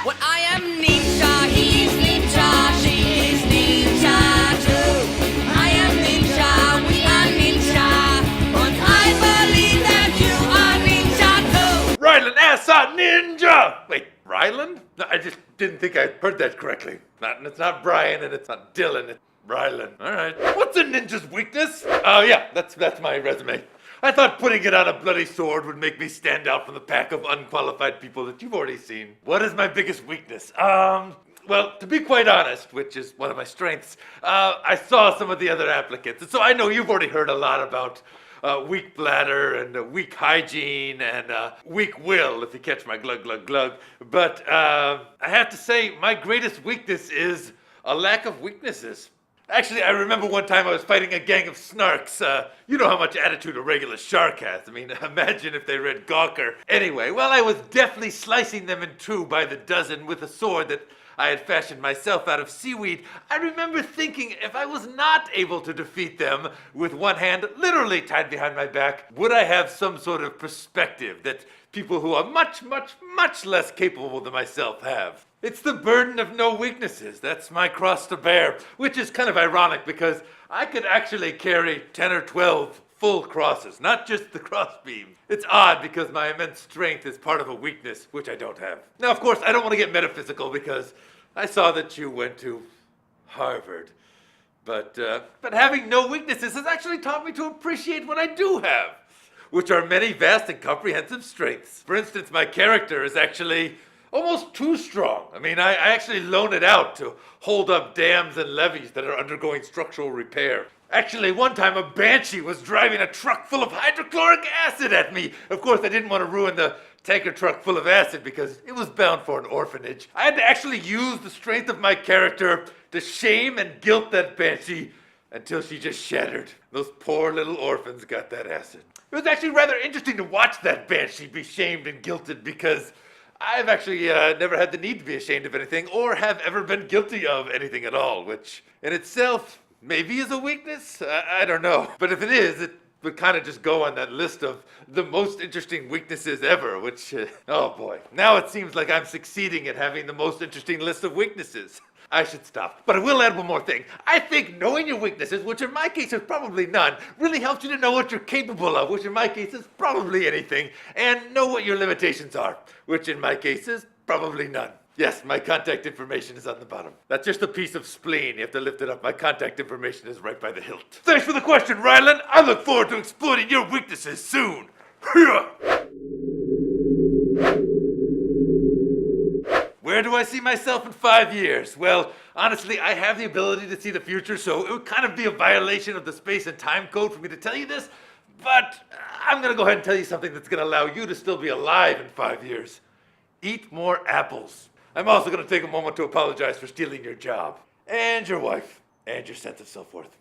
Well, I am ninja, he's ninja, she is ninja too. I am ninja, we are ninja, and I believe that you are ninja too. Ryland Assa Ninja! Wait, Ryland? No, I just didn't think I heard that correctly. It's not Brian and it's not Dylan, it's Ryland. Alright. What's a ninja's weakness? Oh yeah, that's my resume. I thought putting it on a bloody sword would make me stand out from the pack of unqualified people that you've already seen. What is my biggest weakness? Well, to be quite honest, which is one of my strengths, I saw some of the other applicants, and so I know you've already heard a lot about weak bladder and weak hygiene and weak will, if you catch my glug glug glug. But I have to say, my greatest weakness is a lack of weaknesses. Actually, I remember one time I was fighting a gang of snarks. You know how much attitude a regular shark has. I mean, imagine if they read Gawker. Anyway, well, I was deftly slicing them in two by the dozen with a sword that I had fashioned myself out of seaweed. I remember thinking if I was not able to defeat them with one hand literally tied behind my back, would I have some sort of perspective that people who are much, much, much less capable than myself have? It's the burden of no weaknesses. That's my cross to bear, which is kind of ironic because I could actually carry 10 or 12 full crosses, not just the crossbeam. It's odd because my immense strength is part of a weakness, which I don't have. Now, of course, I don't want to get metaphysical because I saw that you went to Harvard. But having no weaknesses has actually taught me to appreciate what I do have, which are many vast and comprehensive strengths. For instance, my character is actually almost too strong. I mean, I actually loan it out to hold up dams and levees that are undergoing structural repair. Actually, one time a banshee was driving a truck full of hydrochloric acid at me. Of course, I didn't want to ruin the tanker truck full of acid because it was bound for an orphanage. I had to actually use the strength of my character to shame and guilt that banshee until she just shattered. Those poor little orphans got that acid. It was actually rather interesting to watch that banshee be shamed and guilted because I've actually never had the need to be ashamed of anything or have ever been guilty of anything at all, which in itself maybe is a weakness. I don't know. But if it is, it would kind of just go on that list of the most interesting weaknesses ever, which, oh boy. Now it seems like I'm succeeding at having the most interesting list of weaknesses. I should stop. But I will add one more thing. I think knowing your weaknesses, which in my case is probably none, really helps you to know what you're capable of, which in my case is probably anything, and know what your limitations are, which in my case is probably none. Yes, my contact information is on the bottom. That's just a piece of spleen. You have to lift it up. My contact information is right by the hilt. Thanks for the question, Ryland. I look forward to exploiting your weaknesses soon. Where do I see myself in 5 years? Well, honestly, I have the ability to see the future, so it would kind of be a violation of the space and time code for me to tell you this, but I'm gonna go ahead and tell you something that's gonna allow you to still be alive in 5 years. Eat more apples. I'm also gonna take a moment to apologize for stealing your job, and your wife, and your sense of self-worth.